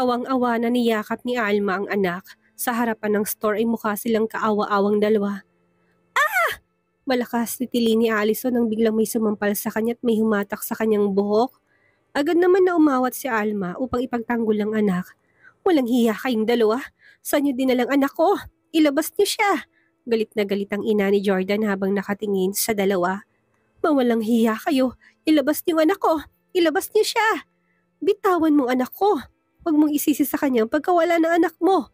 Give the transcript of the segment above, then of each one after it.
Awang-awa na niyakap ni Alma ang anak. Sa harapan ng store ay mukha silang kaawa-awang dalawa. Malakas titili ni Allison nang biglang may sumampal sa kanya at may humatak sa kanyang buhok. Agad naman na umawat si Alma upang ipagtanggol ang anak. Walang hiya kayong dalawa. Saan niyo dinalang anak ko? Ilabas niyo siya. Galit na galit ang ina ni Jordan habang nakatingin sa dalawa. Mawalang hiya kayo. Ilabas niyo ang anak ko. Ilabas niyo siya. Bitawan mong anak ko. Huwag mong isisi sa kanya ang pagkawala ng anak mo.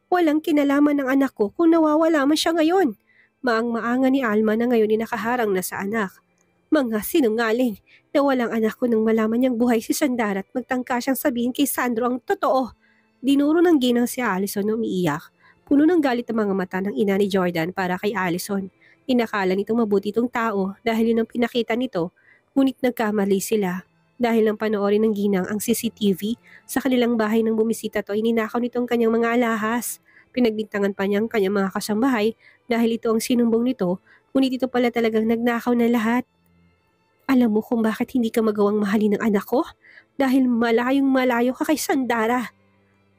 Walang kinalaman ng anak ko kung nawawala man siya ngayon. Maang-maanga ni Alma na ngayon ay nakaharang na sa anak. Mga sinungaling na walang anak ko nang malaman niyang buhay si Sandara at magtangka siyang sabihin kay Sandro ang totoo. Dinuro ng ginang si Allison na umiiyak. Puno ng galit ang mga mata ng ina ni Jordan para kay Allison. Inakala nitong mabuti itong tao dahil yun ang pinakita nito, ngunit nagkamali sila. Dahil nang panoorin ng ginang ang CCTV sa kanilang bahay nang bumisita to, ininakaw nitong kanyang mga alahas. Pinagbintangan pa niyang kanyang mga kasambahay dahil ito ang sinumbong nito, ngunit ito pala talagang nagnakaw na lahat. Alam mo kung bakit hindi ka magawang mahalin ng anak ko? Dahil malayong malayo ka kay Sandara.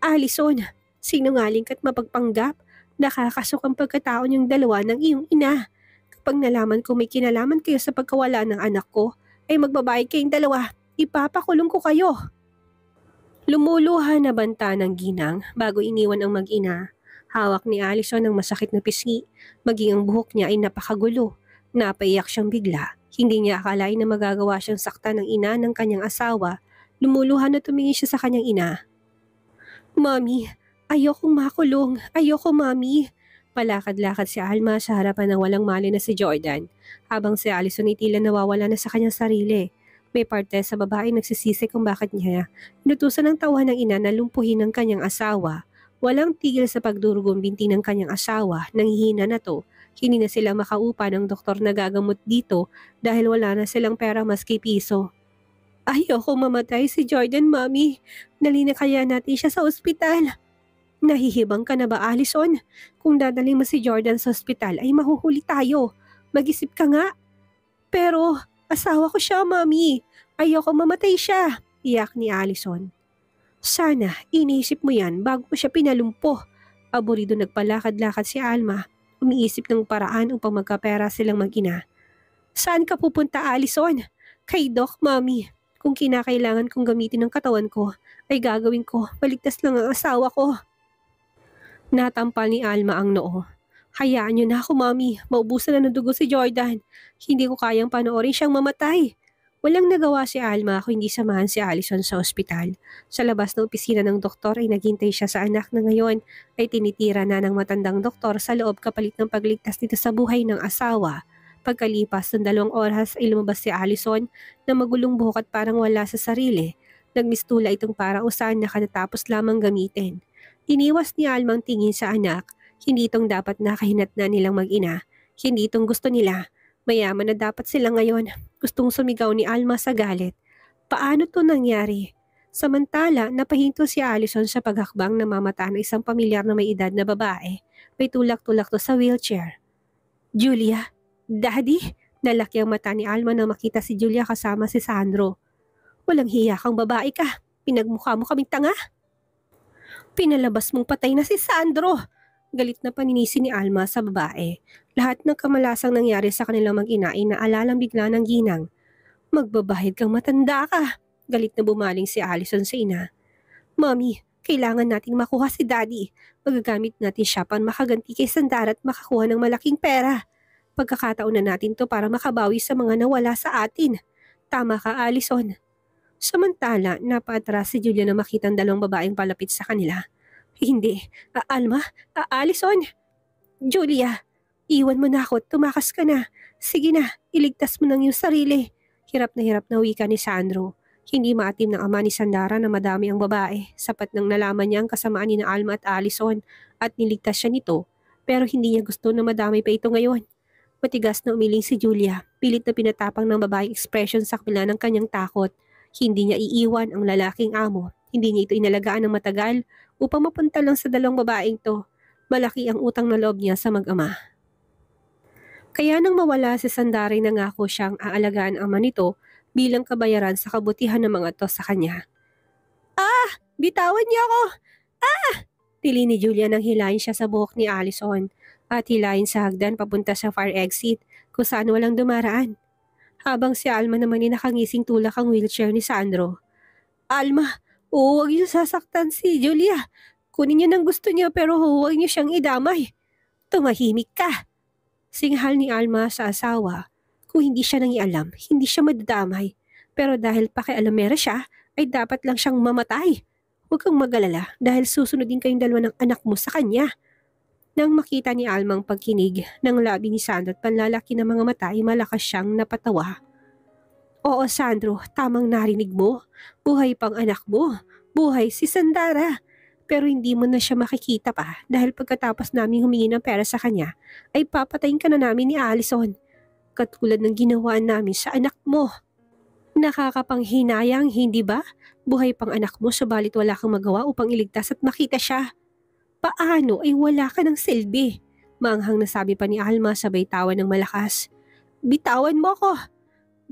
Allison, sinungaling ka't mapagpanggap. Nakakasok ang pagkatao niyong dalawa ng iyong ina. Kapag nalaman ko may kinalaman kayo sa pagkawala ng anak ko, ay magbabayad kayong dalawa. Ipapakulong ko kayo. Lumuluha na banta ng ginang bago iniwan ang mag-ina. Hawak ni Allison ang masakit na pisngi. Maging ang buhok niya ay napakagulo. Napaiyak siyang bigla. Hindi niya akalain na magagawa siyang saktan ng ina ng kanyang asawa. Lumuluha na tumingin siya sa kanyang ina. Mami, ayokong makulong. Ayoko, Mami. Palakad-lakad si Alma sa harapan ng walang mali na si Jordan. Habang si Allison ay tila nawawala na sa kanyang sarili. May parte sa babae nagsisisi kung bakit niya inutusan ng tauhan ng ina na lumpuhin ang kanyang asawa. Walang tigil sa pagdurugong binti ng kanyang asawa. Nanghihina na to. Hindi na sila makaupa ng doktor na gagamot dito dahil wala na silang pera maski piso. Ayoko mamatay si Jordan, Mami. Dali na kaya natin siya sa ospital. Nahihibang ka na ba, Allison? Kung dadalhin mo si Jordan sa ospital ay mahuhuli tayo. Mag-isip ka nga. Pero asawa ko siya, Mami. Ayoko mamatay siya. Iyak ni Allison. Sana iniisip mo yan bago mo siya pinalumpo. Aburido nagpalakad-lakad si Alma. Umiisip ng paraan upang magkapera silang mag-ina. Saan ka pupunta, Allison? Kay Doc, Mami. Kung kinakailangan kong gamitin ang katawan ko, ay gagawin ko. Baligtas lang ang asawa ko. Natampal ni Alma ang noo. Hayaan niyo na ako, Mami. Maubusan na ng dugo si Jordan. Hindi ko kayang panoorin siyang mamatay. Walang nagawa si Alma kung hindi samahan si Allison sa ospital. Sa labas ng opisina ng doktor ay naghintay siya sa anak na ngayon ay tinitira na ng matandang doktor sa loob kapalit ng pagligtas nito sa buhay ng asawa. Pagkalipas ng 2 oras ay lumabas si Allison na magulong buhok at parang wala sa sarili. Nagmistula itong parang usahan na katatapos lamang gamitin. Iniwas ni Alma ang tingin sa anak. Hindi itong dapat nakahinatnan nilang mag-ina. Hindi itong gusto nila. Mayaman na dapat sila ngayon. Gustong sumigaw ni Alma sa galit. Paano to nangyari? Samantala, napahinto si Allison sa paghakbang na mamata ng isang pamilyar na may edad na babae. May tulak-tulak to sa wheelchair. Julia? Daddy? Nalaki ang mata ni Alma na makita si Julia kasama si Sandro. Walang hiya kang babae ka. Pinagmukha mo kaming tanga. Pinalabas mong patay na si Sandro. Galit na paninisi ni Alma sa babae. Lahat ng kamalasang nangyari sa kanilang mag-ina ay naalalang bigla ng ginang. Magbabahid kang matanda ka. Galit na bumaling si Allison sa ina. Mami, kailangan nating makuha si Daddy. Magagamit natin siya para makaganti kay Sandara at makakuha ng malaking pera. Pagkakataon na natin to para makabawi sa mga nawala sa atin. Tama ka, Allison. Samantala, napaatras si Julia na makita ang 2 babaeng palapit sa kanila. Hindi. Alma? Allison? Julia, iwan mo na ako at tumakas ka na. Sige na, iligtas mo ng iyong sarili. Hirap na wika ni Sandro. Hindi maatim ng ama ni Sandara na madami ang babae. Sapat nang nalaman niya ang kasamaan ni na Alma at Allison at niligtas siya nito. Pero hindi niya gusto na madami pa ito ngayon. Matigas na umiling si Julia. Pilit na pinatapang ng babaeng ekspresyon sa kabila ng kanyang takot. Hindi niya iiwan ang lalaking amo. Hindi niya ito inalagaan ng matagal upang mapunta lang sa 2 babaeng to. Malaki ang utang na loob niya sa mag-ama. Kaya nang mawala si Sandara nangako siyang aalagaan ang ama nito bilang kabayaran sa kabutihan ng mga to sa kanya. Bitawan niyo ako! Tili ni Julia nang hilahin siya sa buhok ni Allison at hilahin sa hagdan papunta sa fire exit kung saan walang dumaraan. Habang si Alma naman ay nakangising tulak ang wheelchair ni Sandro. Alma, huwag niyo sasaktan si Julia. Kunin niyo ng gusto niya pero huwag niyo siyang idamay. Tumahimik ka. Singhal ni Alma sa asawa. Kung hindi siya nangialam, hindi siya madadamay. Pero dahil pakialamera siya, ay dapat lang siyang mamatay. Huwag kang mag-alala dahil susunodin kayong dalawa ng anak mo sa kanya. Nang makita ni Alma ang pagkinig ng labi ni Sandro at panlalaki ng mga mata ay malakas siyang napatawa. Oo Sandro, tamang narinig mo. Buhay pang anak mo. Buhay si Sandara. Pero hindi mo na siya makikita pa dahil pagkatapos namin humingi ng pera sa kanya ay papatayin ka na namin ni Allison. Katulad ng ginawa namin sa anak mo. Nakakapanghinayang, hindi ba? Buhay pang anak mo subalit wala kang magawa upang iligtas at makita siya. Paano ay wala ka ng silbi? Manghang nasabi pa ni Alma sabay tawa ng malakas. Bitawan mo ko!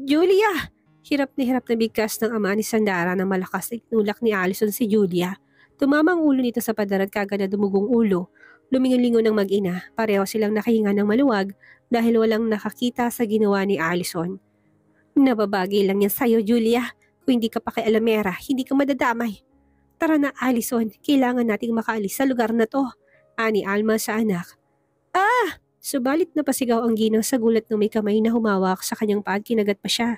Julia! Hirap na bigkas ng ama ni Sandara ng malakas na itinulak ni Allison si Julia. Tumama ang ulo nito sa pader at kagad na dumugong ulo. Lumingon-lingon ng mag-ina, pareho silang nakahinga ng maluwag dahil walang nakakita sa ginawa ni Allison. Nababagay lang yan sa'yo, Julia. Kung hindi ka pakialamera, hindi ka madadamay. Tara na, Allison, kailangan nating makaalis sa lugar na to. Ani Alma sa anak. Subalit napasigaw ang ginang sa gulat ng may kamay na humawak sa kanyang paa at kinagat pa siya.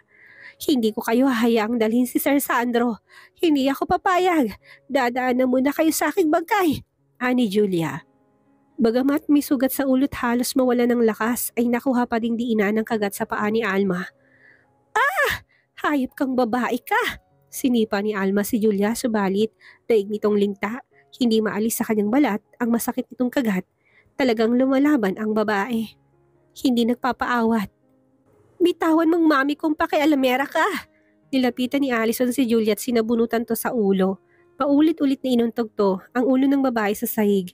Hindi ko kayo hahayaang dalhin si Sir Sandro. Hindi ako papayag. Dadaan na muna kayo sa aking bangkay. Ani Julia. Bagamat may sugat sa ulo't halos mawala ng lakas, ay nakuha pa ding diinan ng kagat sa paa ni Alma. Hayop kang babae ka! Sinipa ni Alma si Julia subalit daig nitong linta. Hindi maalis sa kanyang balat ang masakit nitong kagat. Talagang lumalaban ang babae. Hindi nagpapaawat. Bitawan mong mami kung pakialamera ka! Nilapitan ni Allison si Julia at sinabunutan to sa ulo. Paulit-ulit na inuntog to ang ulo ng babae sa sahig.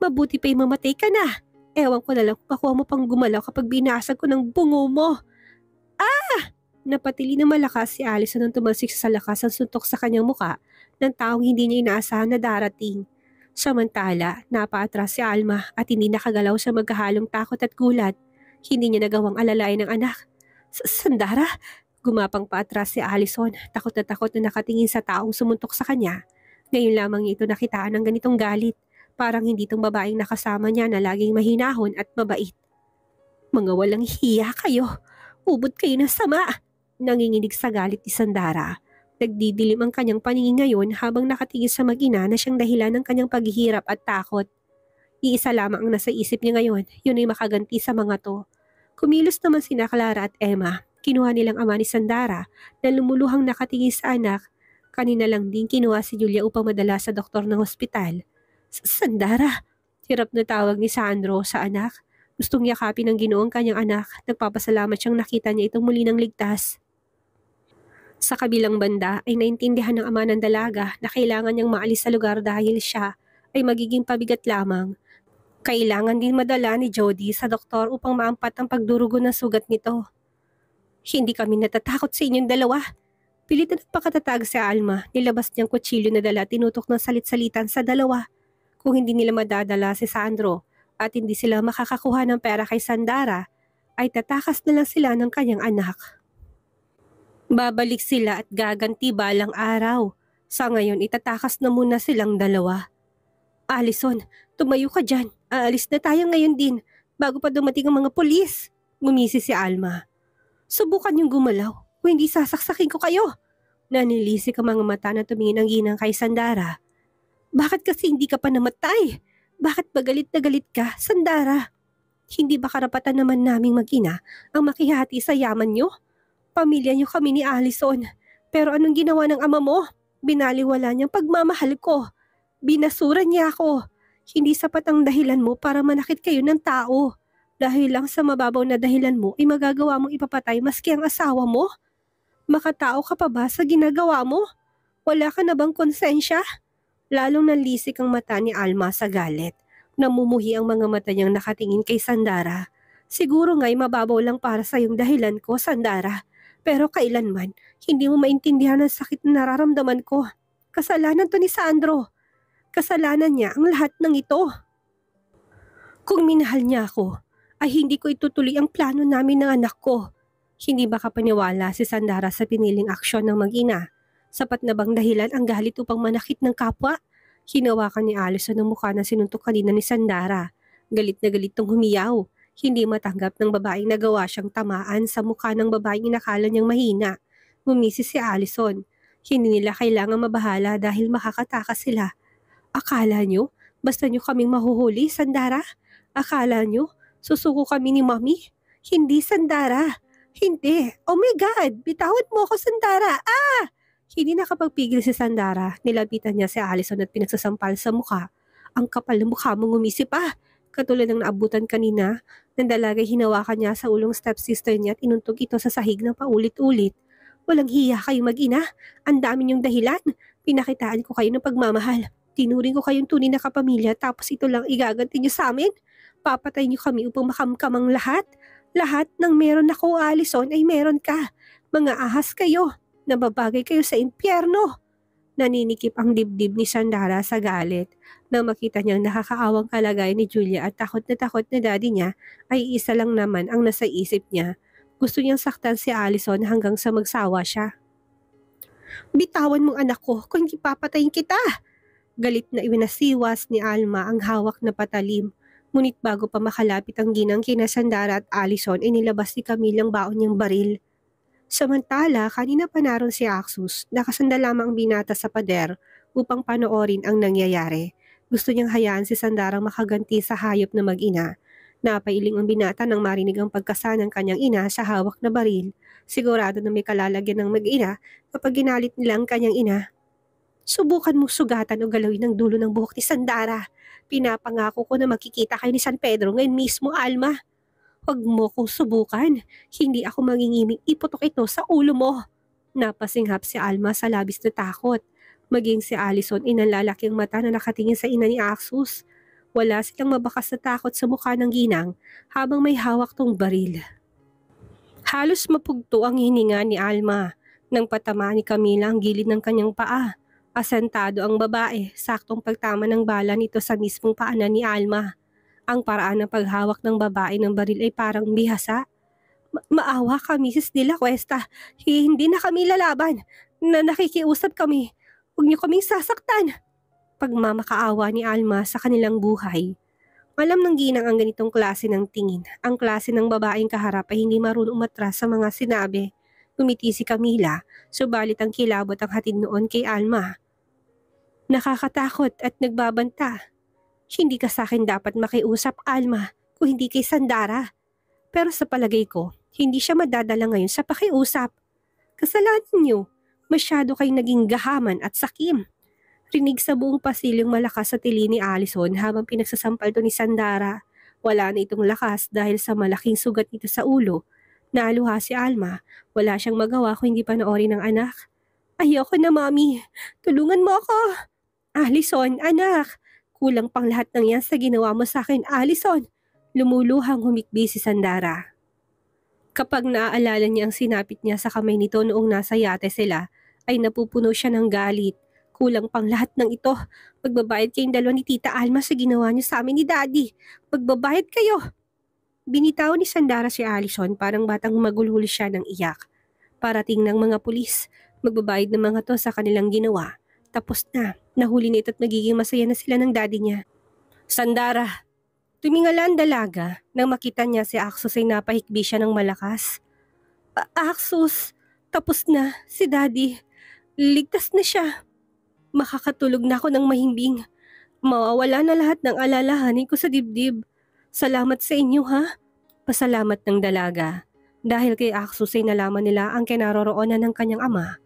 Mabuti pa'y mamatay ka na! Ewan ko na lang kung ako mo pang gumalaw kapag binasag ko ng bungo mo. Napatili na malakas si Allison nang tumalsik sa lakas ang suntok sa kanyang muka ng taong hindi niya inaasahan na darating. Samantala, napaatras si Alma at hindi nakagalaw sa magkahalong takot at gulat. Hindi niya nagawang alalayan ng anak. Sandara? Gumapang paatras si Allison, takot na nakatingin sa taong sumuntok sa kanya. Ngayon lamang niya ito nakitaan ng ganitong galit. Parang hindi itong babaeng nakasama niya na laging mahinahon at mabait. Mga walang hiya kayo. Ubod kayo ng sama. Nanginginig sa galit ni Sandara. Nagdidilim ang kanyang paningin ngayon habang nakatingin sa mag-ina na siyang dahilan ng kanyang paghihirap at takot. Iisa lamang ang nasa isip niya ngayon, yun ay makaganti sa mga to. Kumilos naman sina Clara at Emma. Kinuha nilang ama ni Sandara na lumuluhang nakatingin sa anak. Kanina lang din kinuha si Julia upang madala sa doktor ng hospital. Sandara! Hirap na tawag ni Sandro sa anak. Gustong yakapin ng Ginoo ang kanyang anak. Nagpapasalamat siyang nakita niya itong muli ng ligtas. Sa kabilang banda ay naintindihan ng ama ng dalaga na kailangan niyang maalis sa lugar dahil siya ay magiging pabigat lamang. Kailangan din madala ni Jody sa doktor upang maampat ang pagdurugo ng sugat nito. Hindi kami natatakot sa inyong dalawa. Pilit na nagpakatatag si Alma, nilabas niyang kutsilyo na dala tinutok ng salit-salitan sa dalawa. Kung hindi nila madadala si Sandro at hindi sila makakakuha ng pera kay Sandara, ay tatakas na lang sila ng kanyang anak. Babalik sila at gaganti balang araw. Sa ngayon itatakas na muna silang dalawa. Allison, tumayo ka dyan. Aalis na tayo ngayon din bago pa dumating ang mga pulis. Ngumisi si Alma. Subukan yung gumalaw o hindi sasaksakin ko kayo. Nanilisik ang mga mata na tumingin ang ginang kay Sandara. Bakit kasi hindi ka pa namatay? Bakit ba galit na galit ka, Sandara? Hindi ba karapatan naman naming mag-ina ang makihati sa yaman nyo? Pamilya niyo kami ni Allison. Pero anong ginawa ng ama mo? Binaliwala niyang pagmamahal ko. Binasura niya ako. Hindi sapat ang dahilan mo para manakit kayo ng tao. Dahil lang sa mababaw na dahilan mo ay magagawa mong ipapatay maski ang asawa mo? Makatao ka pa ba sa ginagawa mo? Wala ka na bang konsensya? Lalong nalisik ang mata ni Alma sa galit. Namumuhi ang mga mata niyang nakatingin kay Sandara. Siguro nga'y mababaw lang para sa iyong dahilan ko, Sandara. Pero kailanman, hindi mo maintindihan ang sakit na nararamdaman ko. Kasalanan to ni Sandro. Kasalanan niya ang lahat ng ito. Kung minahal niya ako, ay hindi ko itutuloy ang plano namin ng anak ko. Hindi ba kapaniwala si Sandara sa piniling aksyon ng mag-ina? Sapat na bang dahilan ang galit upang manakit ng kapwa? Hinawakan ni Allison ang mukha na sinuntok kanina ni Sandara. Galit na galit tong humiyaw. Hindi matanggap ng babaeng nagawa siyang tamaan sa mukha ng babaeng inakala niyang mahina. Ngumisi si Allison. Hindi nila kailangan mabahala dahil makakatakas sila. Akala niyo, basta niyo kaming mahuhuli, Sandara? Akala niyo, susuko kami ni Mommy? Hindi, Sandara. Hindi. Oh my God, bitawan mo ako, Sandara. Ah! Hindi nakapagpigil si Sandara. Nilapitan niya si Allison at pinagsasampal sa mukha. Ang kapal ng mukha mong ngumisi pa. Katulad ng naabutan kanina, ng dalagay hinawakan niya sa ulong stepsister niya at inuntog ito sa sahig ng paulit-ulit. Walang hiya kayong mag-ina. Ang dami niyong dahilan. Pinakitaan ko kayo ng pagmamahal. Tinuring ko kayong tunay na kapamilya tapos ito lang igaganti niyo sa amin. Papatay niyo kami upang makamkamang lahat. Lahat ng meron ako, Allison, ay meron ka. Mga ahas kayo. Nababagay kayo sa impyerno. Naninikip ang dibdib ni Sandara sa galit. Nang makita niyang nakakaawang kalagayan ni Julia at takot na daddy niya, ay isa lang naman ang nasa isip niya. Gusto niyang saktan si Allison hanggang sa magsawa siya. Bitawan mong anak ko kung hindi papatayin kita. Galit na iwinasiwas ni Alma ang hawak na patalim. Ngunit bago pa makalapit ang ginang kina Sandara at Allison ay nilabas ni Camille ang baon niyang baril. Samantala, kanina pa naroon si Axus, nakasanda lamang ang binata sa pader upang panoorin ang nangyayari. Gusto niyang hayaan si Sandarang makaganti sa hayop na mag-ina. Napailing ang binata nang marinig ang pagkasa ng kanyang ina sa hawak na baril. Sigurado na may kalalagyan ng mag-ina kapag ginalit nila ang kanyang ina. Subukan mong sugatan o galawin ang dulo ng buhok ni Sandara. Pinapangako ko na makikita kayo ni San Pedro ngayon mismo, Alma. Huwag mo kong subukan. Hindi ako mangingiming iputok ito sa ulo mo. Napasinghap si Alma sa labis na takot. Maging si Allison ay nanlalaki ang mata na nakatingin sa ina ni Axus. Wala silang mabakas na takot sa mukha ng ginang habang may hawak tong baril. Halos mapugto ang hininga ni Alma nang patama ni Camila ang gilid ng kanyang paa. Asentado ang babae, saktong pagtama ng bala nito sa mismong paanan ni Alma. Ang paraan ng paghawak ng babae ng baril ay parang bihasa. Maawa ka, Mrs. De La Cuesta. Hindi na kami lalaban. Nakikiusap kami. Huwag niyo kaming sasaktan. Pagmamakaawa ni Alma sa kanilang buhay. Alam ng ginang ang ganitong klase ng tingin. Ang klase ng babaeng kaharap ay hindi marunong umatras sa mga sinabi. Tumiti si Camila, subalit ang kilabot ang hatid noon kay Alma. Nakakatakot at nagbabanta. Hindi ka sa akin dapat makiusap, Alma, kung hindi kay Sandara. Pero sa palagay ko, hindi siya madadala ngayon sa pakiusap. Kasalanan niyo, masyado kayong naging gahaman at sakim. Rinig sa buong pasilyong malakas sa tili ni Allison habang pinagsasampal to ni Sandara. Wala na itong lakas dahil sa malaking sugat nito sa ulo. Naluha si Alma, wala siyang magawa kung hindi panoorin ng anak. Ayoko na, Mami. Tulungan mo ako. Allison, anak. Kulang pang lahat ng yan sa ginawa mo sa akin, Allison. Lumuluhang humikbi si Sandara. Kapag naaalala niya ang sinapit niya sa kamay nito noong nasa yate sila, ay napupuno siya ng galit. Kulang pang lahat ng ito. Magbabayad kayong dalawa ni Tita Alma sa ginawa niyo sa amin ni Daddy. Magbabayad kayo. Binitaw ni Sandara si Allison parang batang magulhuli siya ng iyak. Parating ng mga pulis. Magbabayad ng mga to sa kanilang ginawa. Tapos na, nahuli na ito at magiging masaya na sila ng daddy niya. Sandara, tumingala ang dalaga nang makita niya si Axus ay napahikbi siya ng malakas. Axus, tapos na, si daddy. Ligtas na siya. Makakatulog na ako ng mahimbing. Mawawala na lahat ng alalahanin ko sa dibdib. Salamat sa inyo, ha? Pasalamat ng dalaga. Dahil kay Axus ay nalaman nila ang kinaroroonan ng kanyang ama.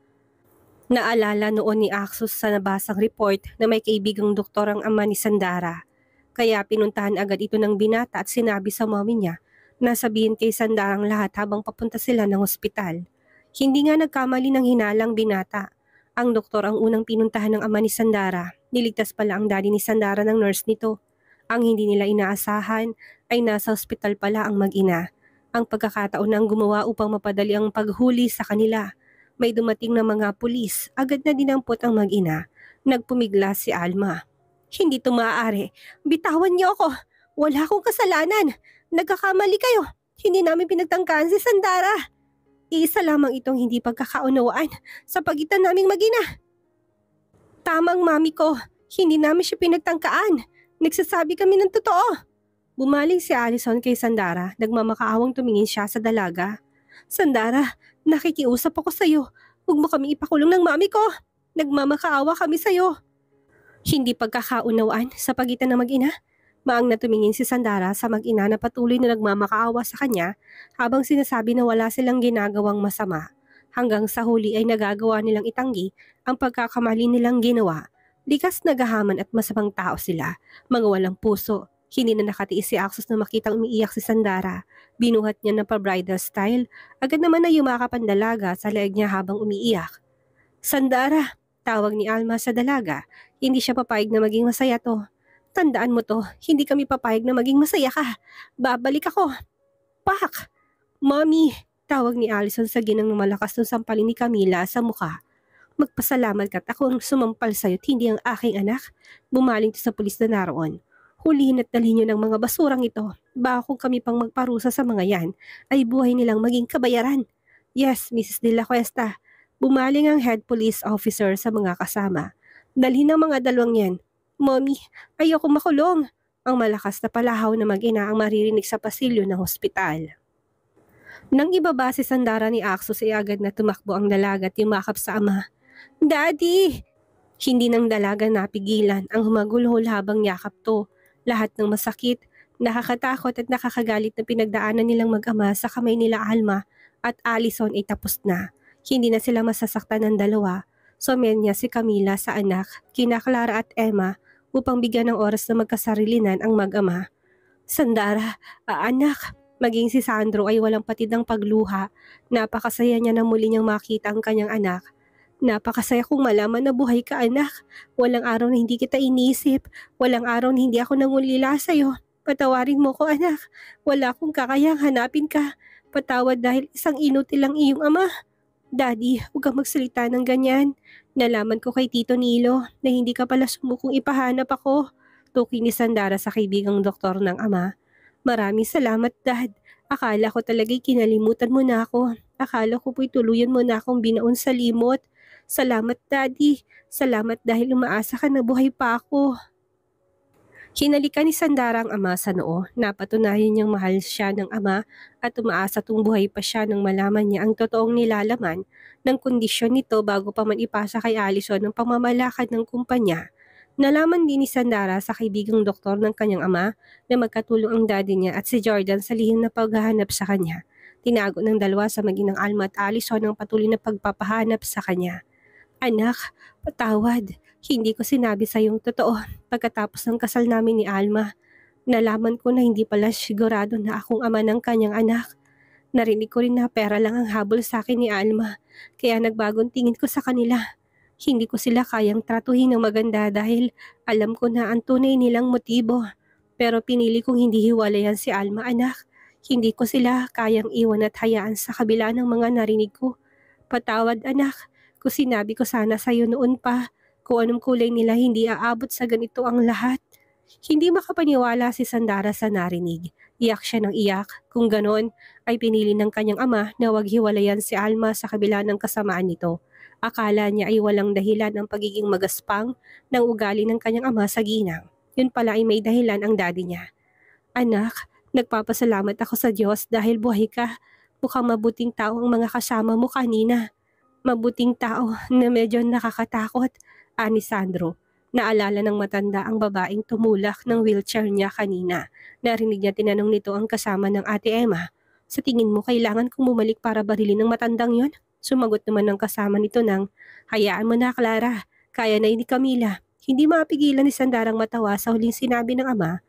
Naalala noon ni Axus sa nabasang report na may kaibigang doktor ang ama ni Sandara. Kaya pinuntahan agad ito ng binata at sinabi sa mommy niya na sabihin kay Sandara ang lahat habang papunta sila ng ospital. Hindi nga nagkamali ng hinalang binata. Ang doktor ang unang pinuntahan ng ama ni Sandara. Niligtas pala ang daddy ni Sandara ng nurse nito. Ang hindi nila inaasahan ay nasa ospital pala ang mag-ina. Ang pagkakataon na ang gumawa upang mapadali ang paghuli sa kanila. May dumating na mga pulis, agad na dinampot ang mag-ina Nagpumigla si Alma. Hindi to maaari. Bitawan niyo ako. Wala akong kasalanan. Nagkakamali kayo. Hindi namin pinagtangkaan si Sandara. Iisa lamang itong hindi pagkakaunawaan sa pagitan naming mag-ina. Tamang mami ko. Hindi namin siya pinagtangkaan. Nagsasabi kami ng totoo. Bumaling si Allison kay Sandara. Nagmamakaawang tumingin siya sa dalaga. Sandara, nakikiusap ako sa'yo. Huwag mo kami ipakulong ng mami ko. Nagmamakaawa kami sa'yo. Hindi pagkakaunawaan sa pagitan ng mag-ina. Maang natumingin si Sandara sa mag-ina na patuloy na nagmamakaawa sa kanya habang sinasabi na wala silang ginagawang masama. Hanggang sa huli ay nagagawa nilang itanggi ang pagkakamali nilang ginawa. Likas nagahaman at masamang tao sila, mga walang puso. Hindi na nakatiis si Axos na makitang umiiyak si Sandara. Binuhat niya ng pa-bridal style. Agad naman na yumakap ang dalaga sa leeg niya habang umiiyak. Sandara, tawag ni Alma sa dalaga. Hindi siya papayag na maging masaya to. Tandaan mo to, hindi kami papayag na maging masaya ka. Babalik ako. Pak! Mommy! Tawag ni Allison sa ginang malakas ng sampalin ni Camila sa mukha. Magpasalamat ka't ako ang sumampal sa'yo at hindi ang aking anak. Bumaling to sa pulis na naroon. Hulihin at dalhin niyo ng mga basurang ito. Baka kung kami pang magparusa sa mga yan, ay buhay nilang maging kabayaran. Yes, Mrs. De La Cuesta. Bumaling ang head police officer sa mga kasama. Dalhin ang mga dalawang yan. Mommy, ayoko makulong. Ang malakas na palahaw na mag-ina ang maririnig sa pasilyo ng hospital. Nang ibaba si Sandara ni Axos ay agad na tumakbo ang dalaga at yumakap sa ama. Daddy! Hindi ng dalaga napigilan ang humagulhol habang yakap to. Lahat ng masakit, nakakatakot at nakakagalit na pinagdaanan nilang mag-ama sa kamay nila Alma at Allison ay tapos na. Hindi na sila masasaktan ng dalawa. Sumenya si Camila sa anak, kina Clara at Emma upang bigyan ng oras na magkasarilinan ang mag-ama. Sandara, anak, maging si Sandro ay walang patid ng pagluha. Napakasaya niya na muli niyang makita ang kanyang anak. Napakasaya kong malaman na buhay ka, anak. Walang araw na hindi kita inisip. Walang araw na hindi ako nangulila sa'yo. Patawarin mo ko, anak. Wala akong kakayang hanapin ka. Patawad dahil isang inutil lang iyong ama. Daddy, huwag kang magsalita ng ganyan. Nalaman ko kay Tito Nilo na hindi ka pala sumukong ipahanap ako. Tuki ni Sandara sa kaibigang doktor ng ama. Maraming salamat, Dad. Akala ko talaga'y kinalimutan mo na ako. Akala ko po'y tuluyan mo na akong binaon sa limot. Salamat, Daddy. Salamat dahil umaasa ka na buhay pa ako. Hinalikan ni Sandara ang ama sa noo. Napatunayan niyang mahal siya ng ama at umaasa tung buhay pa siya nang malaman niya ang totoong nilalaman ng kondisyon nito bago pa man ipasa kay Allison ang pamamalakad ng kumpanya. Nalaman din ni Sandara sa kaibigang doktor ng kanyang ama na magkatulong ang daddy niya at si Jordan sa lihim na paghahanap sa kanya. Tinago ng dalawa sa maginang Alma at Allison ang patuloy na pagpapahanap sa kanya. Anak, patawad. Hindi ko sinabi sa iyong totoo. Pagkatapos ng kasal namin ni Alma, nalaman ko na hindi pala sigurado na akong ama ng kanyang anak. Narinig ko rin na pera lang ang habol sa akin ni Alma, kaya nagbagong tingin ko sa kanila. Hindi ko sila kayang tratuhin ng maganda dahil alam ko na ang tunay nilang motibo. Pero pinili kong hindi hiwalayan si Alma, anak. Hindi ko sila kayang iwan at hayaan sa kabila ng mga narinig ko. Patawad, anak. Kung sinabi ko sana sa'yo noon pa, kung anong kulay nila hindi aabot sa ganito ang lahat. Hindi makapaniwala si Sandara sa narinig. Iyak siya ng iyak. Kung ganon, ay pinili ng kanyang ama na wag hiwalayan si Alma sa kabila ng kasamaan nito. Akala niya ay walang dahilan ang pagiging magaspang ng ugali ng kanyang ama sa ginang. Yun pala ay may dahilan ang daddy niya. Anak, nagpapasalamat ako sa Diyos dahil buhay ka. Mukhang mabuting tao ang mga kasama mo kanina. Mabuting tao na medyo nakakatakot, ani Sandro. Naalala ng matanda ang babaeng tumulak ng wheelchair niya kanina. Narinig niya tinanong nito ang kasama ng ate Emma. Sa tingin mo kailangan kong bumalik para barilin ng matandang yon? Sumagot naman ng kasama nito ng, hayaan mo na Clara, kaya na ni Camila. Hindi mapigilan ni Sandarang matawa sa huling sinabi ng ama.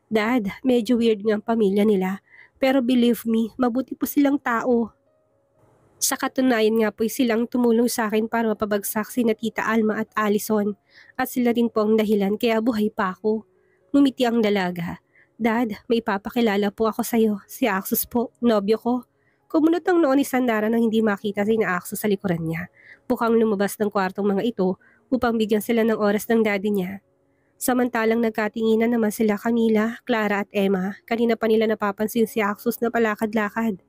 Dad, medyo weird nga ang pamilya nila. Pero believe me, mabuti po silang tao. Sa katunayan nga po'y silang tumulong sa akin para mapabagsak sina Tita Alma at Allison. At sila rin po ang dahilan kaya buhay pa ako. Ngumiti ang dalaga. Dad, may papakilala po ako sa'yo. Si Axos po, nobyo ko. Kumunot ang noon ni Sandara nang hindi makita si Axos sa likuran niya. Bukang lumabas ng kwartong mga ito upang bigyan sila ng oras ng daddy niya. Samantalang nagkatinginan naman sila Camila, Clara at Emma, kanina pa nila napapansin si Axus na palakad-lakad.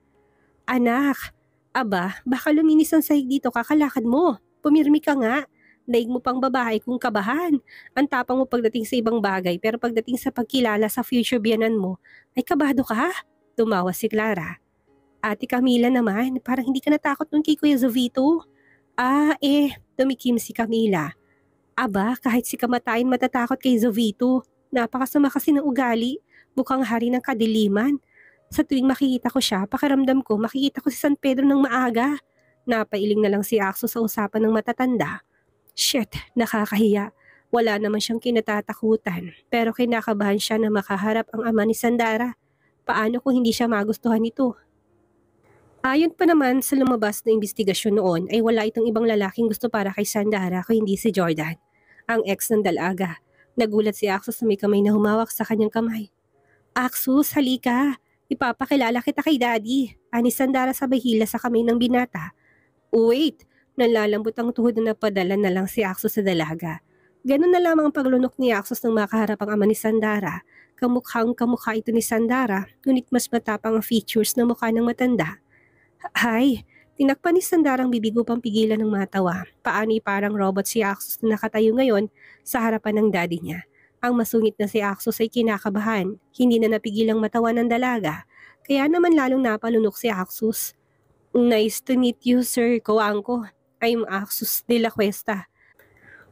Anak, aba, baka luminis ang sahig dito kakalakad mo. Pumirmi ka nga. Daig mo pang babae kung kabahan. Ang tapang mo pagdating sa ibang bagay pero pagdating sa pagkilala sa future biyanan mo, ay kabado ka? Tumawa si Clara. Ate Camila naman, parang hindi ka natakot nun kay Kuya Jovito. Tumikim si Camila. Aba, kahit si kamatayin matatakot kay Jovito. Napakasama kasi ng ugali, mukhang hari ng kadiliman. Sa tuwing makikita ko siya, pakiramdam ko makikita ko si San Pedro ng maaga. Napailing na lang si Axo sa usapan ng matatanda. Shit, nakakahiya. Wala naman siyang kinatatakutan, pero kinakabahan siya na makaharap ang ama ni Sandara. Paano kung hindi siya magustuhan nito? Ayon pa naman sa lumabas na investigasyon noon ay wala itong ibang lalaking gusto para kay Sandara kung hindi si Jordan, ang ex ng dalaga. Nagulat si Axus na may kamay na humawak sa kanyang kamay. Axus, halika. Ipapakilala kita kay Daddy. Ani Sandara sabay hila sa kamay ng binata. Wait, nalalambot ang tuhod na napadala na lang si Axus sa dalaga. Ganun na lamang ang paglunok ni Axus nang makaharap ang ama ni Sandara. Kamukhang kamukha ito ni Sandara, ngunit mas matapang ang features ng mukha ng matanda. Hay, tinakpan ni Sandara ang bibig upang pigilan ng matawa. Paani parang robot si Axus na nakatayo ngayon sa harapan ng daddy niya. Ang masungit na si Axus ay kinakabahan, hindi na napigilang matawa ng dalaga. Kaya naman lalong napalunok si Axus. Nice to meet you, Sir Coangco. I'm Axus de la Cuesta.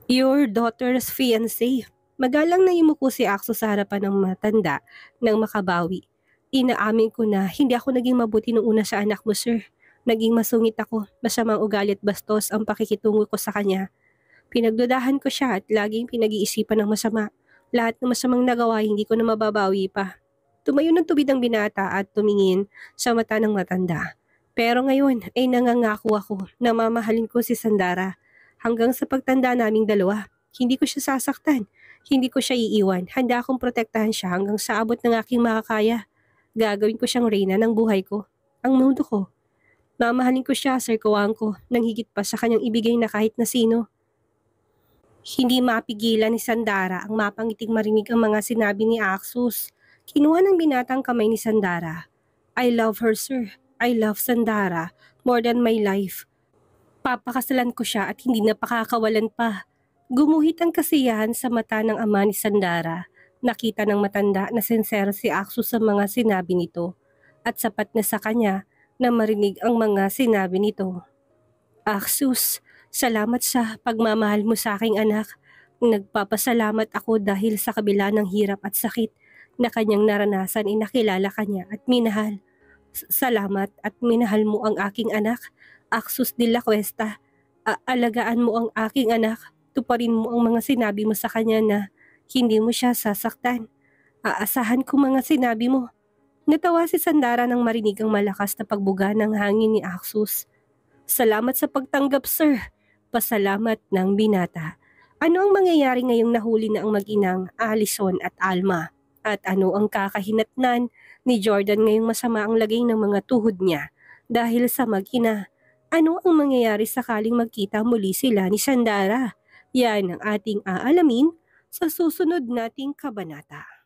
Your daughter's fiancé. Magalang na yumuko si Axus sa harapan ng matanda nang makabawi. Inaamin ko na hindi ako naging mabuti nung una sa anak mo, sir. Naging masungit ako, masamang ugali at bastos ang pakikitungo ko sa kanya. Pinagdudahan ko siya at laging pinag-iisipan ng masama. Lahat ng masamang nagawa hindi ko na mababawi pa. Tumayo ng tubig ang binata at tumingin sa mata ng matanda. Pero ngayon ay nangangako ako na mamahalin ko si Sandara. Hanggang sa pagtanda naming dalawa, hindi ko siya sasaktan. Hindi ko siya iiwan. Handa akong protektahan siya hanggang sa abot ng aking makakaya. Gagawin ko siyang reyna ng buhay ko, ang mundo ko. Mamahalin ko siya, Sir Coangco, nang higit pa sa kanyang ibigay na kahit na sino. Hindi mapigilan ni Sandara ang mapangiting marinig ang mga sinabi ni Axus. Kinuha ng binatang kamay ni Sandara. I love her, sir. I love Sandara more than my life. Papakasalan ko siya at hindi na pakakawalan pa. Gumuhit ang kasiyahan sa mata ng ama ni Sandara. Nakita ng matanda na sincere si Axus sa mga sinabi nito at sapat na sa kanya na marinig ang mga sinabi nito. Axus, salamat sa pagmamahal mo sa aking anak. Nagpapasalamat ako dahil sa kabila ng hirap at sakit na kanyang naranasan ay nakilala kanya at minahal. Salamat at minahal mo ang aking anak, Axus de la Cuesta. Alagaan mo ang aking anak. Tuparin mo ang mga sinabi mo sa kanya na hindi mo siya sasaktan. Aasahan ko mga sinabi mo. Natawa si Sandara nang marinig ang malakas na pagbuga ng hangin ni Axus. Salamat sa pagtanggap, sir. Pasalamat ng binata. Ano ang mangyayari ngayong nahuli na ang mag-inang Allison at Alma? At ano ang kakahinatnan ni Jordan ngayong masama ang lagay ng mga tuhod niya dahil sa mag-ina? Ano ang mangyayari sakaling magkita muli sila ni Sandara? Yan ang ating aalamin sa susunod nating kabanata.